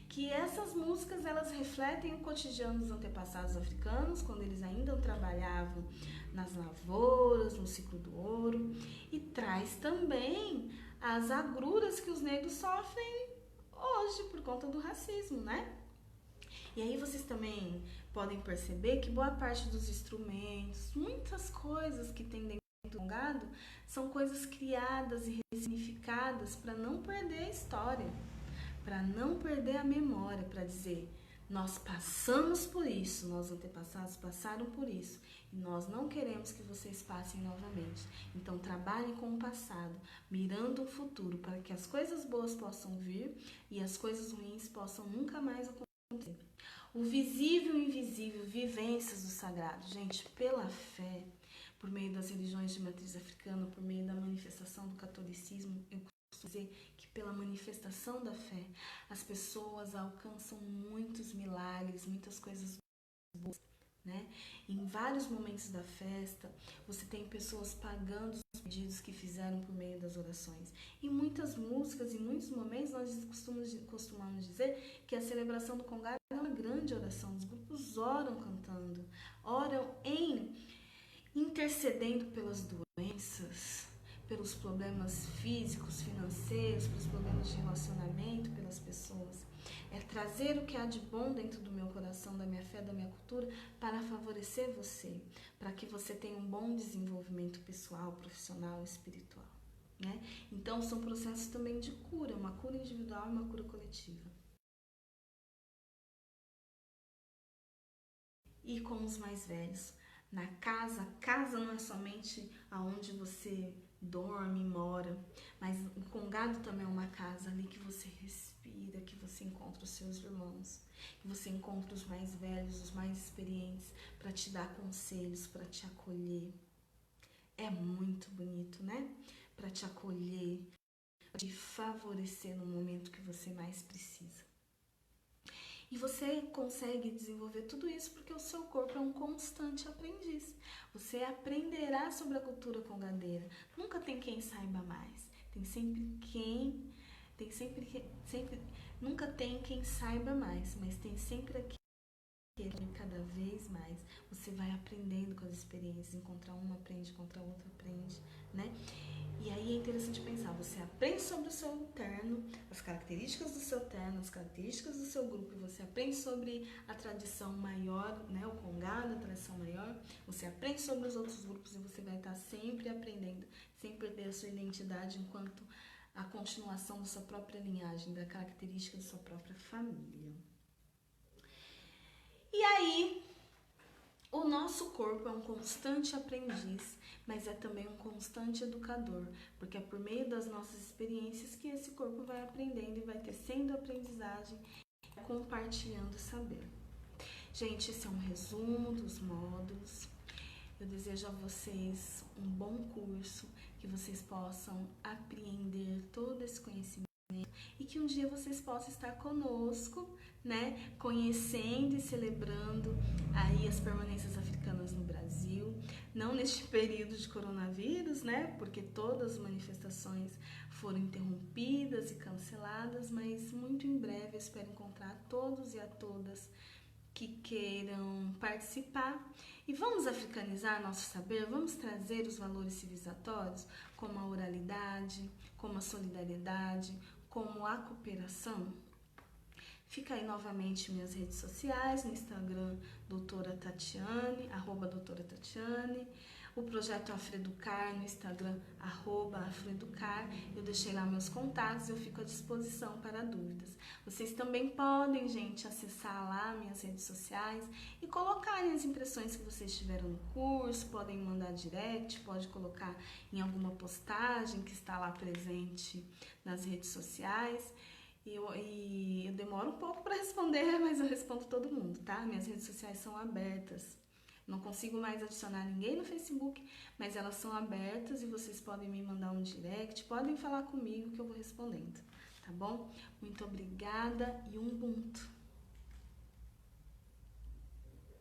que essas músicas, elas refletem o cotidiano dos antepassados africanos, quando eles ainda trabalhavam nas lavouras, no ciclo do ouro, e traz também as agruras que os negros sofrem hoje por conta do racismo, né? E aí vocês também podem perceber que boa parte dos instrumentos, muitas coisas que tem dentro do Congado, são coisas criadas e ressignificadas para não perder a história, para não perder a memória, para dizer, nós passamos por isso, nossos antepassados passaram por isso, e nós não queremos que vocês passem novamente. Então trabalhem com o passado, mirando o futuro, para que as coisas boas possam vir e as coisas ruins possam nunca mais acontecer. O visível e invisível, vivências do sagrado. Gente, pela fé, por meio das religiões de matriz africana, por meio da manifestação do catolicismo, eu costumo dizer que pela manifestação da fé, as pessoas alcançam muitos milagres, muitas coisas boas, né? Em vários momentos da festa, você tem pessoas pagando os pedidos que fizeram por meio das orações. Em muitas músicas, em muitos momentos, nós costumamos dizer que a celebração do Congado é uma grande oração. Os grupos oram cantando, oram intercedendo pelas doenças, pelos problemas físicos, financeiros, pelos problemas de relacionamento, pelas pessoas. É trazer o que há de bom dentro do meu coração, da minha fé, da minha cultura, para favorecer você, para que você tenha um bom desenvolvimento pessoal, profissional e espiritual. né? Então são processos também de cura, uma cura individual e uma cura coletiva. E com os mais velhos, na casa, casa não é somente aonde você dorme, mora, mas o congado também é uma casa ali que você respira, que você encontra os seus irmãos, que você encontra os mais velhos, os mais experientes, para te dar conselhos, para te acolher. É muito bonito, né? Para te acolher, para te favorecer no momento que você mais precisa. E você consegue desenvolver tudo isso porque o seu corpo é um constante aprendiz. Você aprenderá sobre a cultura congadeira. Nunca tem quem saiba mais. Nunca tem quem saiba mais, mas tem sempre aquele cada vez mais. Você vai aprendendo com as experiências, encontrar uma aprende, encontrar outra aprende, né? E aí é interessante pensar, você aprende sobre o seu terno, as características do seu terno, as características do seu grupo, e você aprende sobre a tradição maior, né, o congado, a tradição maior, você aprende sobre os outros grupos e você vai estar sempre aprendendo, sem perder a sua identidade enquanto a continuação da sua própria linhagem, da característica da sua própria família. E aí, o nosso corpo é um constante aprendiz, mas é também um constante educador, porque é por meio das nossas experiências que esse corpo vai aprendendo e vai tecendo aprendizagem, compartilhando saber. Gente, esse é um resumo dos módulos. Eu desejo a vocês um bom curso, que vocês possam apreender todo esse conhecimento e que um dia vocês possam estar conosco, né, conhecendo e celebrando aí as permanências africanas no Brasil, não neste período de coronavírus, né, porque todas as manifestações foram interrompidas e canceladas, mas muito em breve eu espero encontrar todos e a todas que queiram participar. E vamos africanizar nosso saber, vamos trazer os valores civilizatórios, como a oralidade, como a solidariedade, como a cooperação. Fica aí novamente minhas redes sociais, no Instagram, doutora Tatiane, @doutora Tatiane, o projeto Afreducar no Instagram, @Afreducar. Eu deixei lá meus contatos, eu fico à disposição para dúvidas. Vocês também podem, gente, acessar lá minhas redes sociais e colocarem as impressões que vocês tiveram no curso, podem mandar direct, pode colocar em alguma postagem que está lá presente nas redes sociais. E eu demoro um pouco para responder, mas eu respondo todo mundo, tá? Minhas redes sociais são abertas. Não consigo mais adicionar ninguém no Facebook, mas elas são abertas e vocês podem me mandar um direct, podem falar comigo que eu vou respondendo, tá bom? Muito obrigada e Ubuntu!